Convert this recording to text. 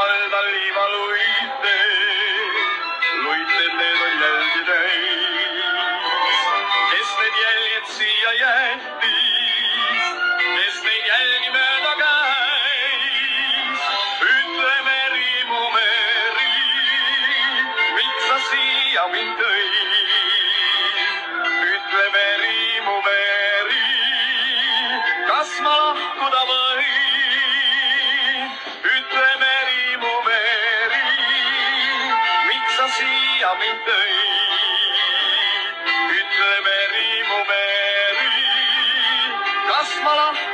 valda liivaluite, luited need on jälgi täis. Kes need jäljed siia jättis, kes neid jälgi mööda käis? Ütle Meri, mu Meri, miks sa siia mind tõid? Ütle Meri, mu Meri, kas ma lahkuda võin? Ütle Meri, mu Meri, miks sa siia mind tõid? Ütle Meri, mu Meri, kas ma lahkuda võin?